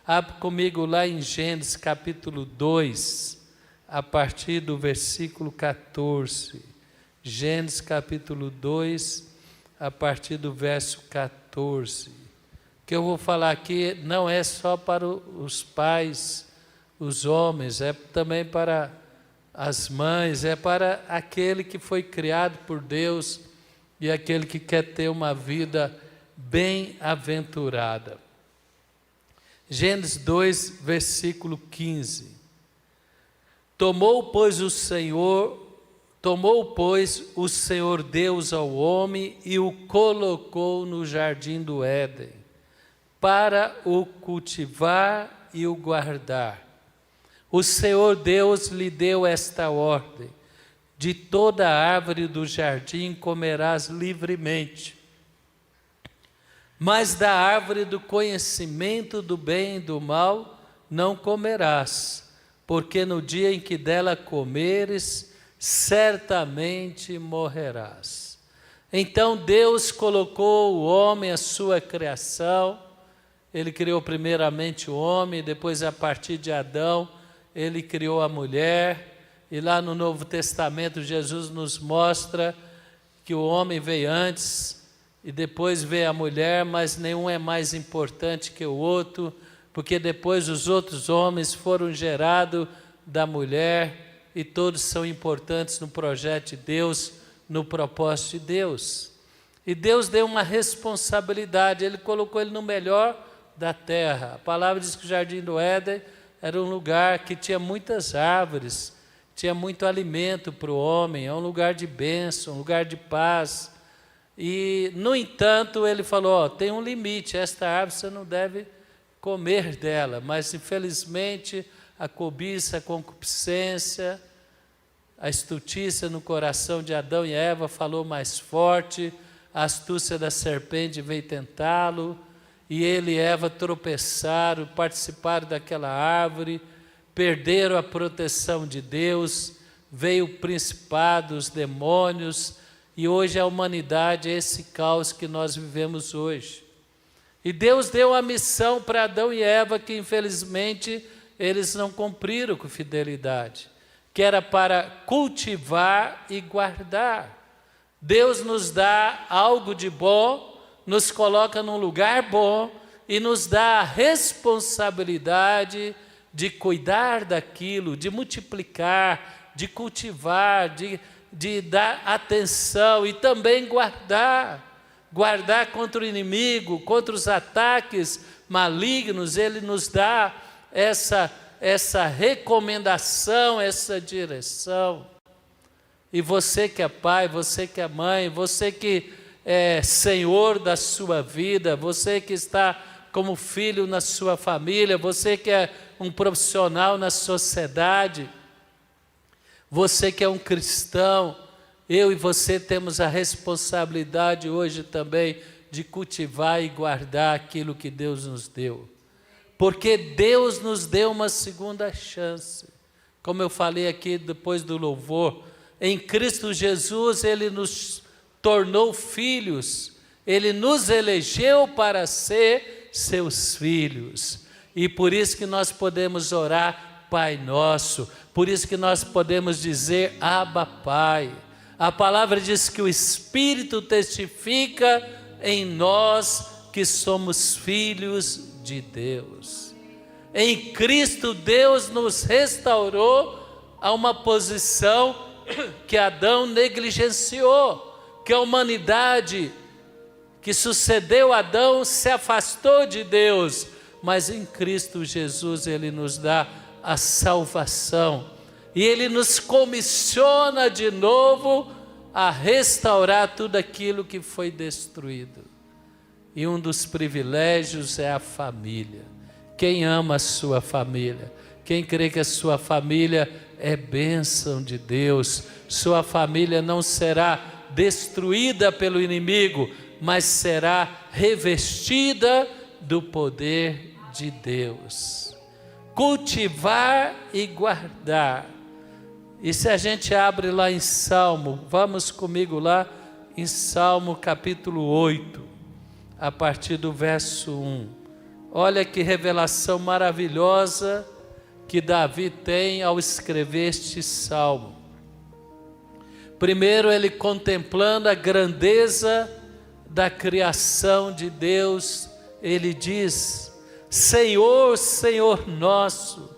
Abre comigo lá em Gênesis capítulo 2, a partir do versículo 14. Gênesis capítulo 2, a partir do verso 14. O que eu vou falar aqui não é só para os pais, os homens, é também para as mães, é para aquele que foi criado por Deus e aquele que quer ter uma vida bem-aventurada. Gênesis 2, versículo 15. Tomou, pois, o Senhor Deus ao homem e o colocou no jardim do Éden, para o cultivar e o guardar. O Senhor Deus lhe deu esta ordem: de toda árvore do jardim comerás livremente, mas da árvore do conhecimento do bem e do mal não comerás, porque no dia em que dela comeres, certamente morrerás. Então Deus colocou o homem, a sua criação. Ele criou primeiramente o homem, depois a partir de Adão, ele criou a mulher. E lá no Novo Testamento, Jesus nos mostra que o homem veio antes e depois veio a mulher, mas nenhum é mais importante que o outro, porque depois os outros homens foram gerados da mulher e todos são importantes no projeto de Deus, no propósito de Deus. E Deus deu uma responsabilidade, Ele colocou ele no melhor da terra. A palavra diz que o Jardim do Éden era um lugar que tinha muitas árvores, tinha muito alimento para o homem, é um lugar de bênção, um lugar de paz. E, no entanto, ele falou, tem um limite, esta árvore você não deve comer dela, mas infelizmente a cobiça, a concupiscência, a estultícia no coração de Adão e Eva falou mais forte, a astúcia da serpente veio tentá-lo, e ele e Eva tropeçaram, participaram daquela árvore, perderam a proteção de Deus, veio o principado, os demônios, e hoje a humanidade é esse caos que nós vivemos hoje. E Deus deu a missão para Adão e Eva, que infelizmente eles não cumpriram com fidelidade, que era para cultivar e guardar. Deus nos dá algo de bom, nos coloca num lugar bom e nos dá a responsabilidade de cuidar daquilo, de multiplicar, de cultivar, de dar atenção e também guardar contra o inimigo, contra os ataques malignos. Ele nos dá essa recomendação, essa direção. E você que é pai, você que é mãe, você que é senhor da sua vida, você que está como filho na sua família, você que é um profissional na sociedade, você que é um cristão, eu e você temos a responsabilidade hoje também de cultivar e guardar aquilo que Deus nos deu. Porque Deus nos deu uma segunda chance. Como eu falei aqui depois do louvor, em Cristo Jesus Ele nos tornou filhos, Ele nos elegeu para ser seus filhos. E por isso que nós podemos orar Pai Nosso, por isso que nós podemos dizer Abba Pai. A palavra diz que o Espírito testifica em nós que somos filhos de Deus. Em Cristo Deus nos restaurou a uma posição que Adão negligenciou, que a humanidade que sucedeu a Adão se afastou de Deus, mas em Cristo Jesus Ele nos dá a salvação e Ele nos comissiona de novo a restaurar tudo aquilo que foi destruído. E um dos privilégios é a família. Quem ama a sua família? Quem crê que a sua família é bênção de Deus? Sua família não será destruída pelo inimigo, mas será revestida do poder de Deus. Cultivar e guardar. E se a gente abre lá em Salmo, vamos comigo lá em Salmo capítulo 8, a partir do verso 1. Olha que revelação maravilhosa que Davi tem ao escrever este salmo. Primeiro, ele contemplando a grandeza da criação de Deus, ele diz: Senhor, Senhor nosso,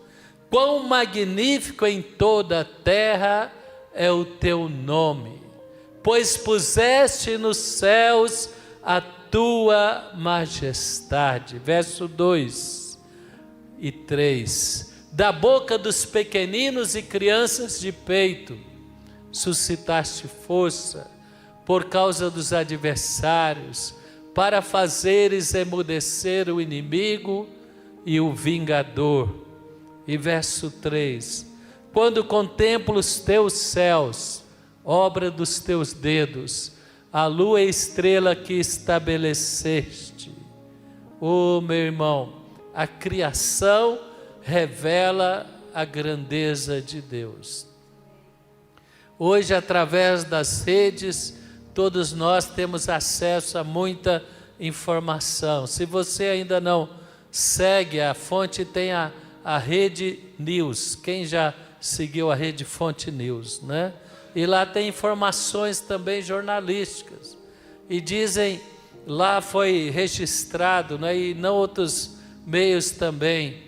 quão magnífico em toda a terra é o teu nome, pois puseste nos céus a tua majestade. Verso 2 e 3. Da boca dos pequeninos e crianças de peito, suscitaste força por causa dos adversários, para fazeres emudecer o inimigo e o vingador. E verso 3. Quando contemplo os teus céus, obra dos teus dedos, a lua e a estrela que estabeleceste. Oh, meu irmão, a criação revela a grandeza de Deus. Hoje, através das redes, todos nós temos acesso a muita informação. Se você ainda não segue a fonte, tem a Rede News. Quem já seguiu a Rede Fonte News, né? E lá tem informações também jornalísticas. E dizem, lá foi registrado, né? E não outros meios também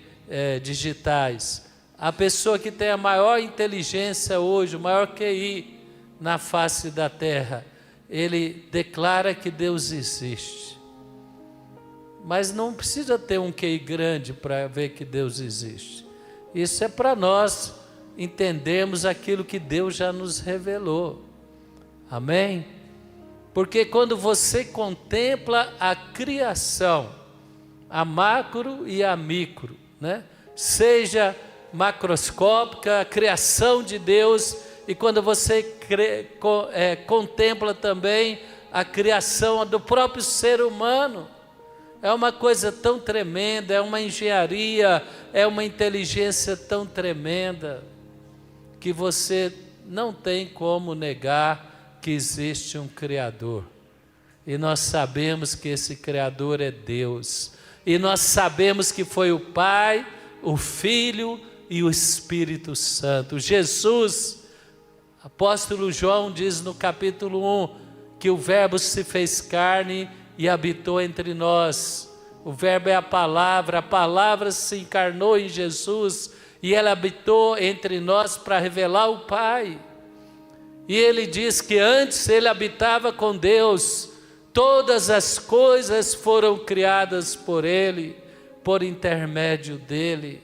digitais. A pessoa que tem a maior inteligência hoje, o maior QI na face da terra, ele declara que Deus existe. Mas não precisa ter um QI grande para ver que Deus existe. Isso é para nós entendermos aquilo que Deus já nos revelou. Amém? Porque quando você contempla a criação, a macro e a micro, né? Seja macroscópica, a criação de Deus, e quando você contempla também a criação do próprio ser humano, é uma coisa tão tremenda, é uma engenharia, é uma inteligência tão tremenda, que você não tem como negar que existe um Criador. E nós sabemos que esse Criador é Deus. E nós sabemos que foi o Pai, o Filho e o Espírito Santo. Jesus, apóstolo João diz no capítulo 1, que o Verbo se fez carne e habitou entre nós. O Verbo é a palavra se encarnou em Jesus e ela habitou entre nós para revelar o Pai. E ele diz que antes ele habitava com Deus, todas as coisas foram criadas por ele, por intermédio dele.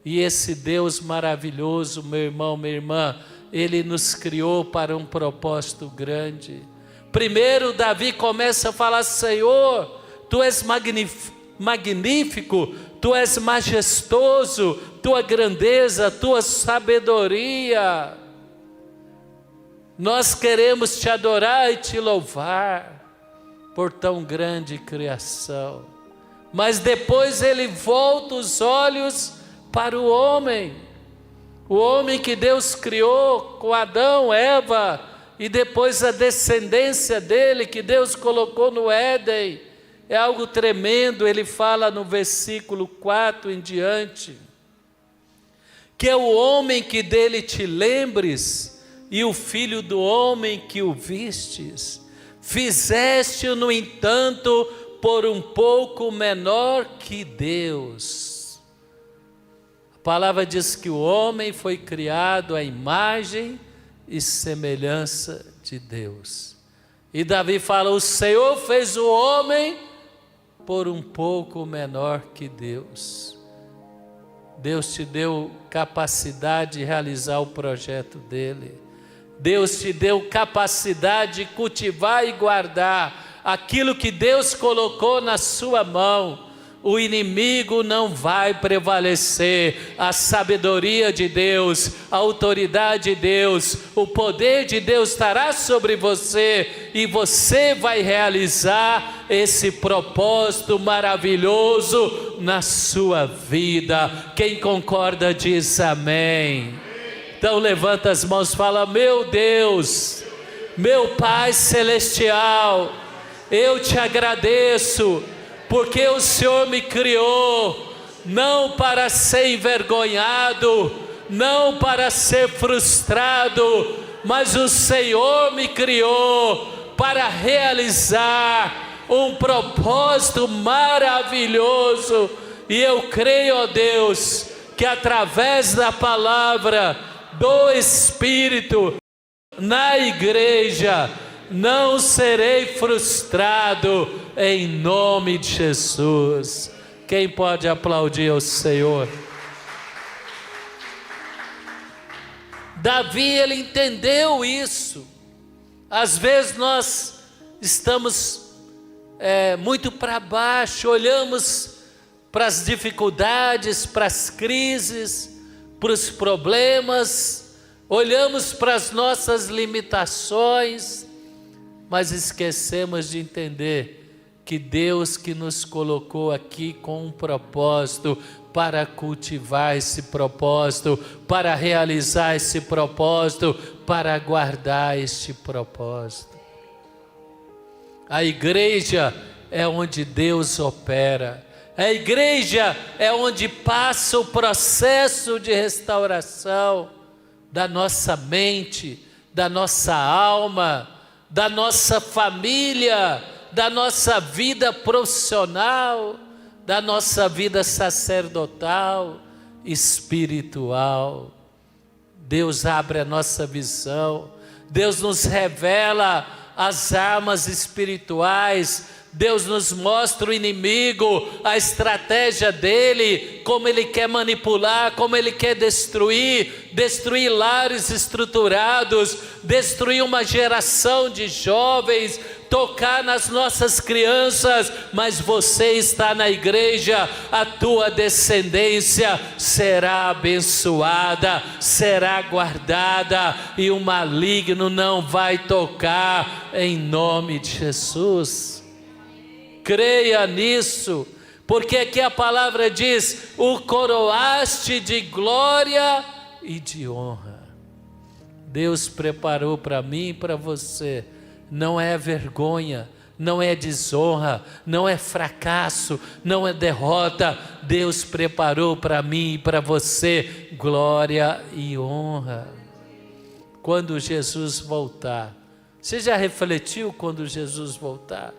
E esse Deus maravilhoso, meu irmão, minha irmã, ele nos criou para um propósito grande. Primeiro Davi começa a falar: Senhor, Tu és magnífico, Tu és majestoso, Tua grandeza, Tua sabedoria. Nós queremos Te adorar e Te louvar por tão grande criação. Mas depois ele volta os olhos para o homem que Deus criou com Adão, Eva, e depois a descendência dele que Deus colocou no Éden. É algo tremendo. Ele fala no versículo 4 em diante, que é o homem que dele te lembres, e o filho do homem que o vistes. Fizeste-o, no entanto, por um pouco menor que Deus. A palavra diz que o homem foi criado à imagem e semelhança de Deus. E Davi fala: o Senhor fez o homem por um pouco menor que Deus. Deus te deu capacidade de realizar o projeto dele. Deus te deu capacidade de cultivar e guardar aquilo que Deus colocou na sua mão. O inimigo não vai prevalecer. A sabedoria de Deus, a autoridade de Deus, o poder de Deus estará sobre você, e você vai realizar esse propósito maravilhoso na sua vida. Quem concorda diz amém. Então levanta as mãos e fala: meu Deus, meu Pai Celestial, eu te agradeço porque o Senhor me criou não para ser envergonhado, não para ser frustrado, mas o Senhor me criou para realizar um propósito maravilhoso. E eu creio, ó Deus, que através da palavra do Espírito na igreja não serei frustrado, em nome de Jesus. Quem pode aplaudir ao Senhor? Davi, ele entendeu isso. Às vezes nós estamos muito para baixo, olhamos para as dificuldades, para as crises, para os problemas, olhamos para as nossas limitações, mas esquecemos de entender que Deus que nos colocou aqui com um propósito, para cultivar esse propósito, para realizar esse propósito, para guardar este propósito. A igreja é onde Deus opera. A igreja é onde passa o processo de restauração da nossa mente, da nossa alma, da nossa família, da nossa vida profissional, da nossa vida sacerdotal, espiritual. Deus abre a nossa visão, Deus nos revela as armas espirituais, Deus nos mostra o inimigo, a estratégia dele, como ele quer manipular, como ele quer destruir lares estruturados, destruir uma geração de jovens, tocar nas nossas crianças. Mas você está na igreja, a tua descendência será abençoada, será guardada, e o maligno não vai tocar, em nome de Jesus. Creia nisso, porque aqui a palavra diz: o coroaste de glória e de honra. Deus preparou para mim e para você, não é vergonha, não é desonra, não é fracasso, não é derrota. Deus preparou para mim e para você glória e honra. Quando Jesus voltar, você já refletiu quando Jesus voltar?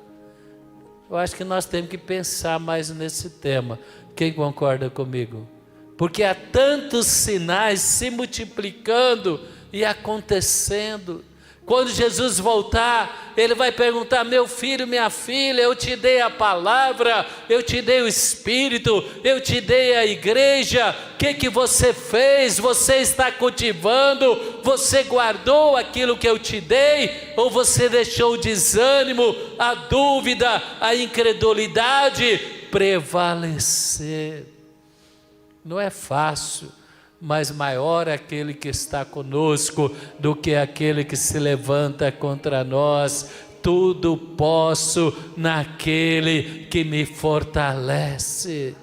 Eu acho que nós temos que pensar mais nesse tema. Quem concorda comigo? Porque há tantos sinais se multiplicando e acontecendo. Quando Jesus voltar, Ele vai perguntar: meu filho, minha filha, eu te dei a palavra, eu te dei o Espírito, eu te dei a igreja, o que você fez? Você está cultivando? Você guardou aquilo que eu te dei? Ou você deixou o desânimo, a dúvida, a incredulidade prevalecer? Não é fácil, mas maior é aquele que está conosco do que aquele que se levanta contra nós. Tudo posso naquele que me fortalece.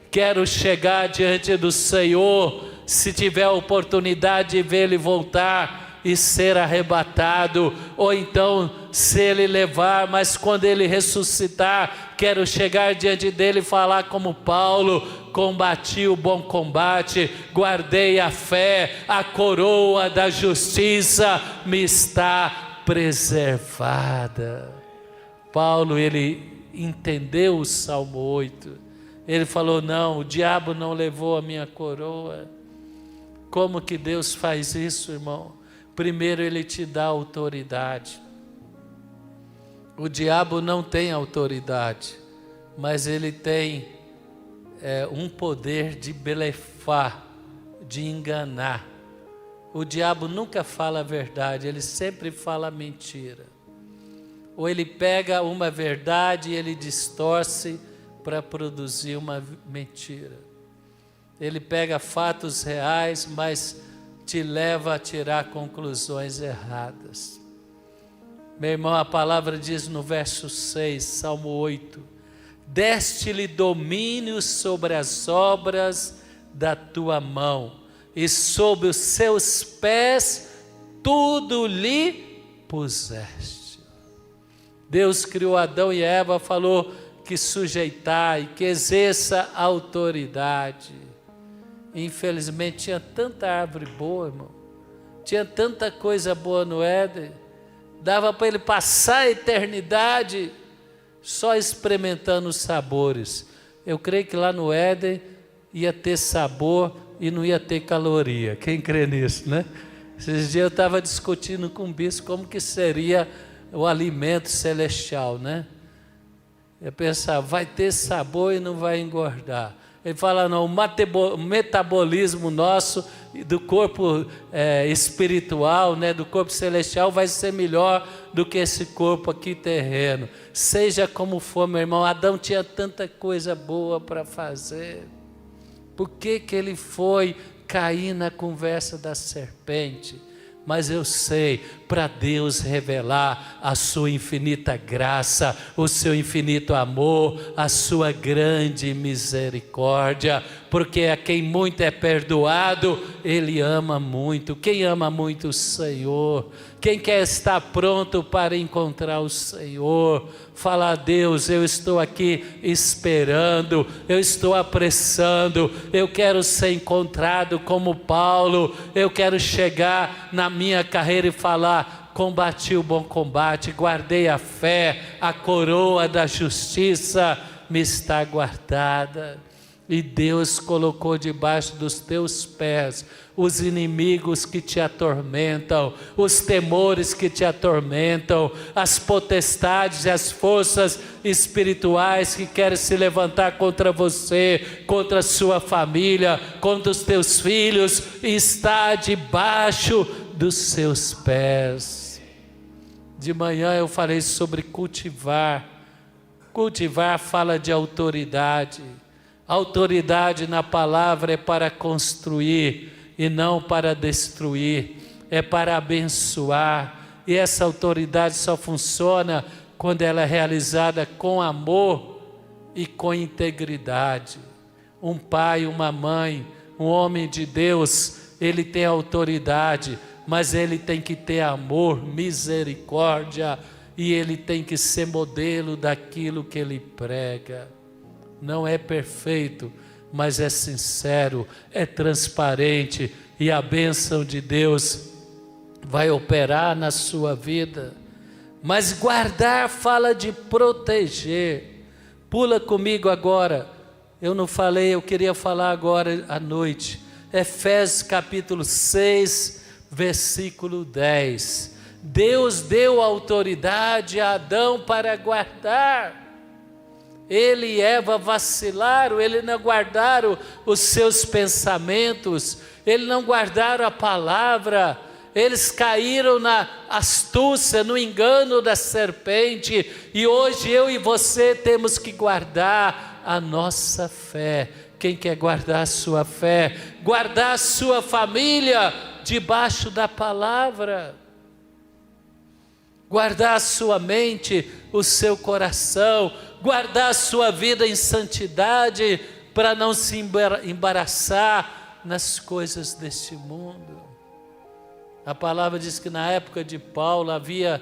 Quero chegar diante do Senhor, se tiver a oportunidade de ver Ele voltar e ser arrebatado, ou então se Ele levar, mas quando Ele ressuscitar, quero chegar diante dEle e falar como Paulo: combati o bom combate, guardei a fé, a coroa da justiça me está preservada. Paulo, ele entendeu o Salmo 8, ele falou: não, o diabo não levou a minha coroa. Como que Deus faz isso, irmão? Primeiro Ele te dá autoridade. O diabo não tem autoridade, mas ele tem um poder de blefar, de enganar. O diabo nunca fala a verdade, ele sempre fala mentira. Ou ele pega uma verdade e ele distorce para produzir uma mentira. Ele pega fatos reais, mas te leva a tirar conclusões erradas. Meu irmão, a palavra diz no verso 6, Salmo 8: deste-lhe domínio sobre as obras da tua mão, e sob os seus pés tudo lhe puseste. Deus criou Adão e Eva, falou que que sujeitar e que exerça autoridade. Infelizmente tinha tanta árvore boa, irmão, tinha tanta coisa boa no Éden, dava para ele passar a eternidade só experimentando os sabores. Eu creio que lá no Éden ia ter sabor e não ia ter caloria. Quem crê nisso, né? Esses dias eu estava discutindo com um bispo como que seria o alimento celestial, né? Eu pensava, vai ter sabor e não vai engordar. Ele fala, não, o metabolismo nosso, do corpo espiritual, né, do corpo celestial, vai ser melhor do que esse corpo aqui terreno. Seja como for, meu irmão, Adão tinha tanta coisa boa para fazer. Por que que ele foi cair na conversa da serpente? Mas eu sei, para Deus revelar a sua infinita graça, o seu infinito amor, a sua grande misericórdia, porque a quem muito é perdoado, Ele ama muito. Quem ama muito o Senhor, quem quer estar pronto para encontrar o Senhor, fala a Deus, eu estou aqui esperando, eu estou apressando, eu quero ser encontrado como Paulo, eu quero chegar na minha carreira e falar, combati o bom combate, guardei a fé, a coroa da justiça me está guardada. E Deus colocou debaixo dos teus pés os inimigos que te atormentam, os temores que te atormentam, as potestades e as forças espirituais que querem se levantar contra você, contra a sua família, contra os teus filhos, está debaixo dos seus pés. De manhã eu falei sobre cultivar. Cultivar fala de autoridade. Autoridade na palavra é para construir e não para destruir, é para abençoar, e essa autoridade só funciona quando ela é realizada com amor e com integridade. Um pai, uma mãe, um homem de Deus, ele tem autoridade, mas ele tem que ter amor, misericórdia, e ele tem que ser modelo daquilo que ele prega. Não é perfeito, mas é sincero, é transparente, e a bênção de Deus vai operar na sua vida. Mas guardar fala de proteger. Pula comigo agora, eu não falei, eu queria falar agora à noite. Efésios capítulo 6, versículo 10. Deus deu autoridade a Adão para guardar. Ele e Eva vacilaram, eles não guardaram os seus pensamentos, eles não guardaram a palavra, eles caíram na astúcia, no engano da serpente, e hoje eu e você temos que guardar a nossa fé. Quem quer guardar a sua fé? Guardar a sua família debaixo da palavra. Guardar a sua mente, o seu coração, guardar a sua vida em santidade, para não se embaraçar nas coisas deste mundo. A palavra diz que na época de Paulo havia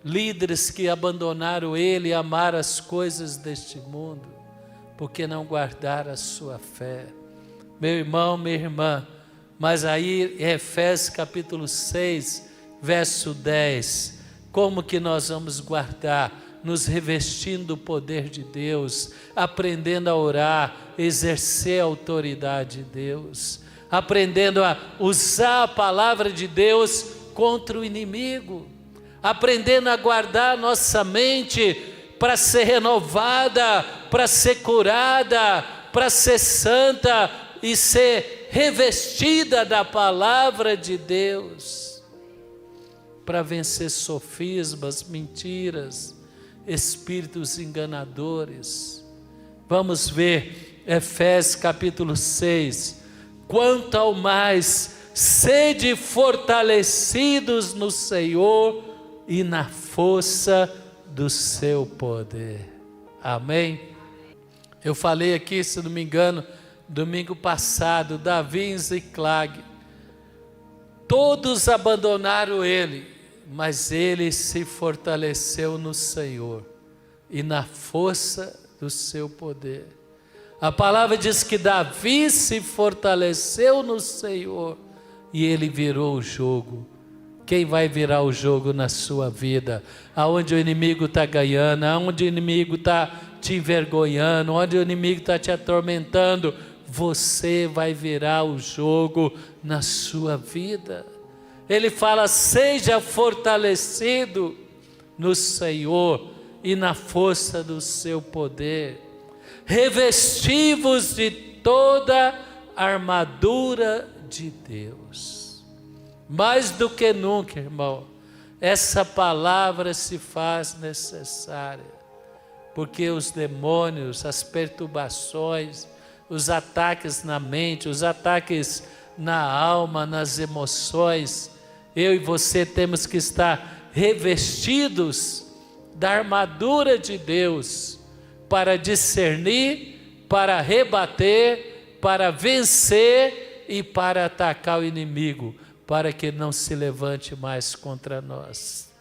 líderes que abandonaram ele e amaram as coisas deste mundo, porque não guardaram a sua fé. Meu irmão, minha irmã, mas aí em Efésios capítulo 6, verso 10, como que nós vamos guardar? Nos revestindo do poder de Deus, aprendendo a orar, exercer a autoridade de Deus, aprendendo a usar a palavra de Deus contra o inimigo, aprendendo a guardar nossa mente para ser renovada, para ser curada, para ser santa e ser revestida da palavra de Deus, para vencer sofismas, mentiras, espíritos enganadores. Vamos ver Efésios capítulo 6. Quanto ao mais, sede fortalecidos no Senhor e na força do seu poder. Amém? Eu falei aqui, se não me engano, domingo passado, Davi e Ziclag, todos abandonaram ele, mas ele se fortaleceu no Senhor e na força do seu poder. A palavra diz que Davi se fortaleceu no Senhor e ele virou o jogo. Quem vai virar o jogo na sua vida? Aonde o inimigo está ganhando, aonde o inimigo está te envergonhando, onde o inimigo está te atormentando, você vai virar o jogo na sua vida. Ele fala: seja fortalecido no Senhor e na força do seu poder. Revesti-vos de toda a armadura de Deus. Mais do que nunca, irmão, essa palavra se faz necessária, porque os demônios, as perturbações, os ataques na mente, os ataques na alma, nas emoções, eu e você temos que estar revestidos da armadura de Deus para discernir, para rebater, para vencer e para atacar o inimigo, para que não se levante mais contra nós.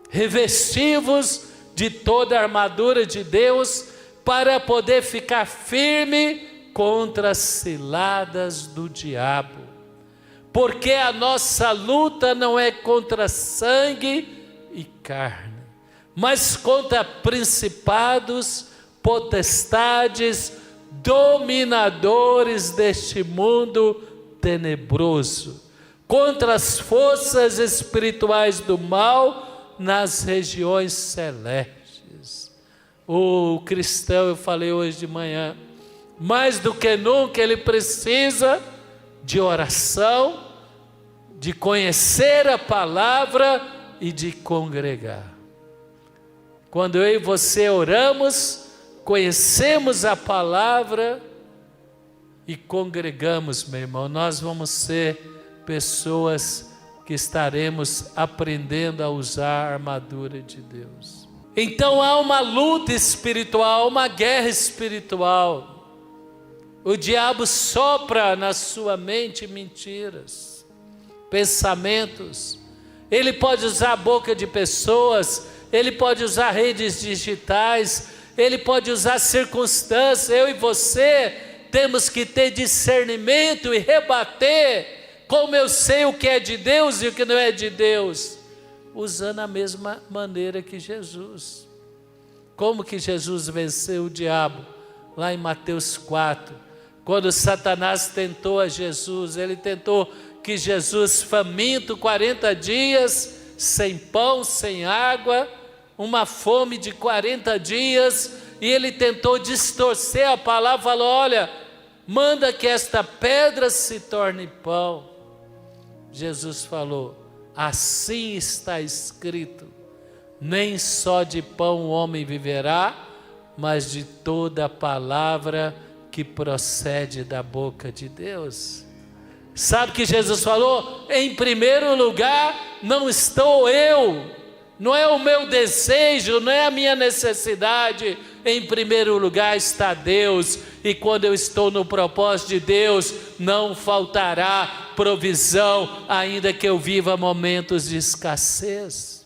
Revesti-vos de toda a armadura de Deus para poder ficar firme contra as ciladas do diabo. Porque a nossa luta não é contra sangue e carne, mas contra principados, potestades, dominadores deste mundo tenebroso, contra as forças espirituais do mal nas regiões celestes. O cristão, eu falei hoje de manhã, mais do que nunca ele precisa de oração, de conhecer a palavra e de congregar. Quando eu e você oramos, conhecemos a palavra e congregamos, meu irmão, nós vamos ser pessoas que estaremos aprendendo a usar a armadura de Deus. Então há uma luta espiritual, uma guerra espiritual. O diabo sopra na sua mente mentiras, pensamentos. Ele pode usar a boca de pessoas, ele pode usar redes digitais, ele pode usar circunstâncias. Eu e você temos que ter discernimento e rebater. Como eu sei o que é de Deus e o que não é de Deus? Usando a mesma maneira que Jesus. Como que Jesus venceu o diabo? Lá em Mateus 4, quando Satanás tentou a Jesus, ele tentou que Jesus, faminto, 40 dias, sem pão, sem água, uma fome de 40 dias, e ele tentou distorcer a palavra, falou: olha, manda que esta pedra se torne pão. Jesus falou: assim está escrito, nem só de pão o homem viverá, mas de toda a palavra que procede da boca de Deus. Sabe o que Jesus falou? Em primeiro lugar, não estou eu, não é o meu desejo, não é a minha necessidade. Em primeiro lugar está Deus, e quando eu estou no propósito de Deus, não faltará provisão, ainda que eu viva momentos de escassez.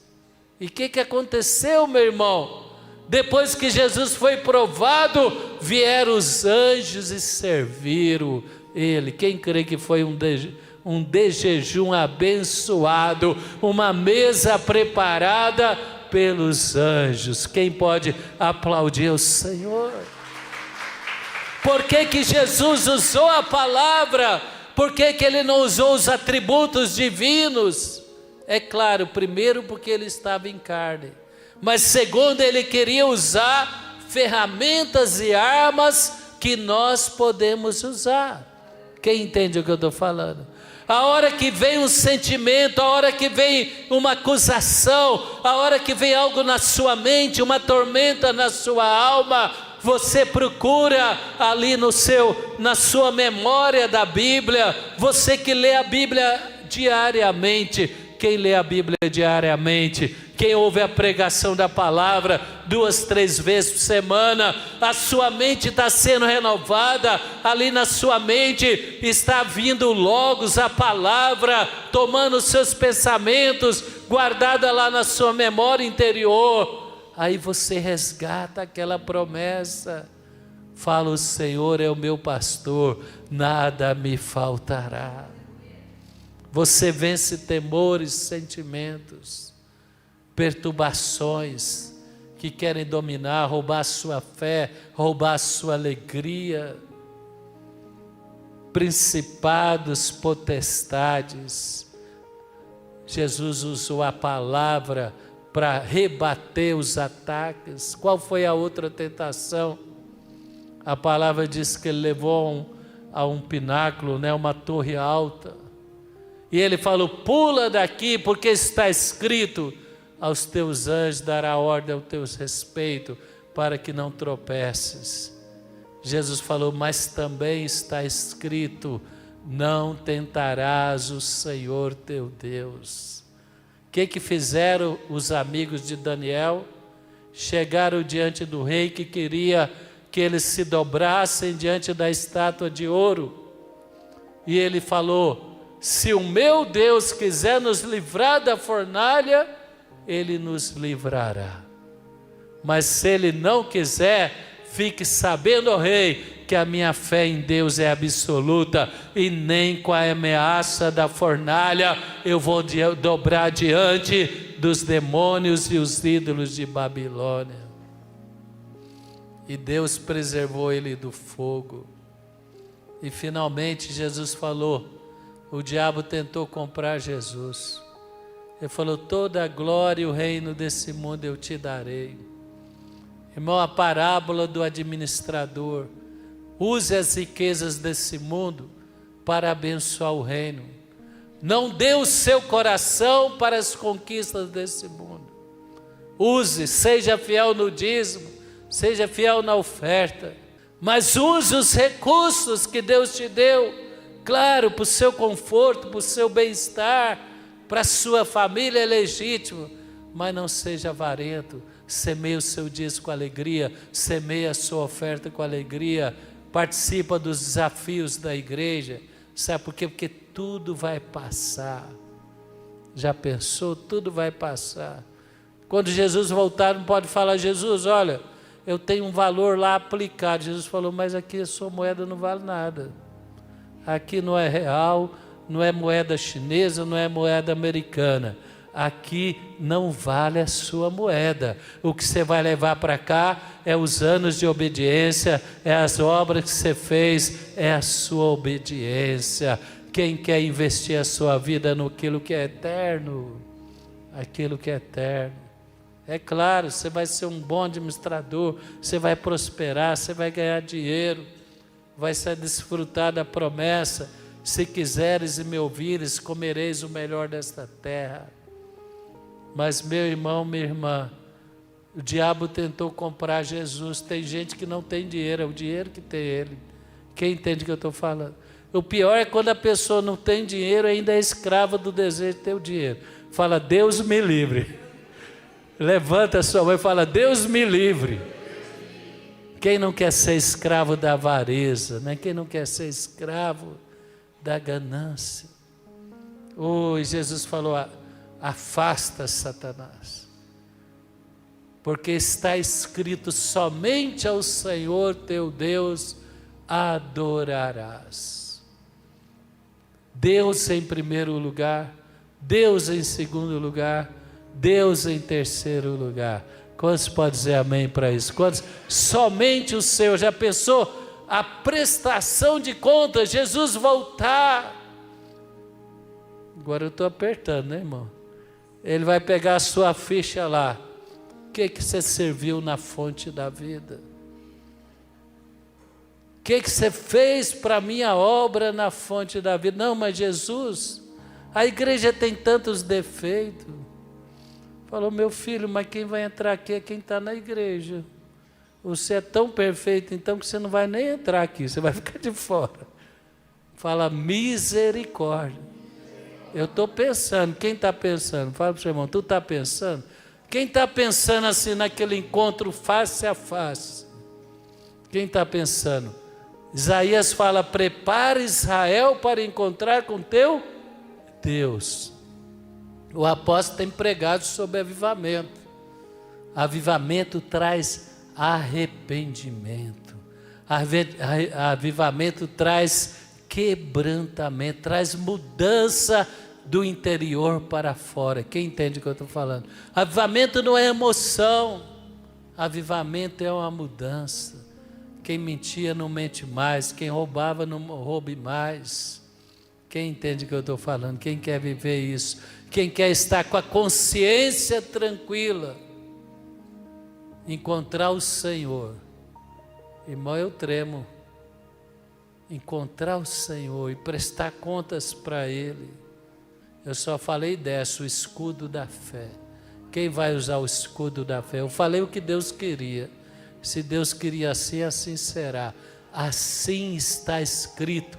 E o que aconteceu, meu irmão? Depois que Jesus foi provado, vieram os anjos e serviram ele. Quem crê que foi um de jejum abençoado, uma mesa preparada pelos anjos? Quem pode aplaudir o Senhor? Por que Jesus usou a palavra? Por que ele não usou os atributos divinos? É claro, primeiro porque ele estava em carne, mas segundo, ele queria usar ferramentas e armas que nós podemos usar. Quem entende o que eu estou falando? A hora que vem um sentimento, a hora que vem uma acusação, a hora que vem algo na sua mente, uma tormenta na sua alma, você procura ali na sua memória da Bíblia. Você que lê a Bíblia diariamente, quem lê a Bíblia diariamente, quem ouve a pregação da palavra 2, 3 vezes por semana, a sua mente está sendo renovada, ali na sua mente está vindo Logos, a palavra, tomando os seus pensamentos, guardada lá na sua memória interior. aí você resgata aquela promessa. Fala: o Senhor é o meu pastor, nada me faltará. Você vence temores, sentimentos, perturbações que querem dominar, roubar a sua fé, roubar a sua alegria. Principados, potestades. Jesus usou a palavra para rebater os ataques. Qual foi a outra tentação? A palavra diz que ele levou a um pináculo, uma torre alta. E ele falou: pula daqui, porque está escrito: aos teus anjos dará ordem ao teu respeito, para que não tropeces. Jesus falou: mas também está escrito: não tentarás o Senhor teu Deus. O que fizeram os amigos de Daniel? Chegaram diante do rei, que queria que eles se dobrassem diante da estátua de ouro. E ele falou: se o meu Deus quiser nos livrar da fornalha, Ele nos livrará. Mas se Ele não quiser, fique sabendo, ó rei, que a minha fé em Deus é absoluta, e nem com a ameaça da fornalha eu vou dobrar diante dos demônios e os ídolos de Babilônia. E Deus preservou ele do fogo. E finalmente Jesus falou: o diabo tentou comprar Jesus. Ele falou: toda a glória e o reino desse mundo eu te darei. Irmão, a parábola do administrador: use as riquezas desse mundo para abençoar o reino. Não dê o seu coração para as conquistas desse mundo. Use, seja fiel no dízimo, seja fiel na oferta, mas use os recursos que Deus te deu, claro, para o seu conforto, para o seu bem-estar, para a sua família, é legítimo, mas não seja avarento. Semeie o seu dízimo com alegria, semeie a sua oferta com alegria, participa dos desafios da igreja. Sabe por quê? Porque tudo vai passar. Já pensou? Tudo vai passar. Quando Jesus voltar, não pode falar: Jesus, olha, eu tenho um valor lá aplicado. Jesus falou: mas aqui a sua moeda não vale nada. Aqui não é real, não é moeda chinesa, não é moeda americana. Aqui não vale a sua moeda. O que você vai levar para cá é os anos de obediência, é as obras que você fez, é a sua obediência. Quem quer investir a sua vida naquilo que é eterno, aquilo que é eterno. É claro, você vai ser um bom administrador, você vai prosperar, você vai ganhar dinheiro, vai se desfrutar da promessa: se quiseres e me ouvires, comereis o melhor desta terra. Mas, meu irmão, minha irmã, o diabo tentou comprar Jesus. Tem gente que não tem dinheiro, é o dinheiro que tem ele. Quem entende o que eu estou falando? O pior é quando a pessoa não tem dinheiro e ainda é escrava do desejo de ter o dinheiro. Fala: Deus me livre. Levanta a sua mão e fala: Deus me livre. Quem não quer ser escravo da avareza, né? Quem não quer ser escravo da ganância? Jesus falou: afasta, Satanás, porque está escrito: somente ao Senhor teu Deus adorarás. Deus em primeiro lugar, Deus em segundo lugar, Deus em terceiro lugar. Quantos podem dizer amém para isso? Quantos? Somente o Senhor. Já pensou a prestação de contas, Jesus voltar? Agora eu estou apertando, né, irmão? Ele vai pegar a sua ficha lá. O que você serviu na fonte da vida? O que você fez para a minha obra na fonte da vida? Não, mas Jesus, a igreja tem tantos defeitos. Falou: meu filho, mas quem vai entrar aqui é quem está na igreja. Você é tão perfeito então que você não vai nem entrar aqui, você vai ficar de fora. Fala: misericórdia. Eu estou pensando. Quem está pensando? Fala para o seu irmão: tu está pensando? Quem está pensando assim naquele encontro face a face? Quem está pensando? Isaías fala: prepara Israel para encontrar com teu Deus. O apóstolo tem pregado sobre avivamento. Avivamento traz arrependimento. Avivamento traz quebrantamento, traz mudança do interior para fora. Quem entende o que eu estou falando? Avivamento não é emoção, avivamento é uma mudança. Quem mentia não mente mais, quem roubava não roube mais. Quem entende o que eu estou falando? Quem quer viver isso? Quem quer estar com a consciência tranquila, encontrar o Senhor. Irmão, eu tremo. Encontrar o Senhor e prestar contas para Ele. Eu só falei dessa, o escudo da fé. Quem vai usar o escudo da fé? Eu falei o que Deus queria. Se Deus queria assim, assim será. Assim está escrito.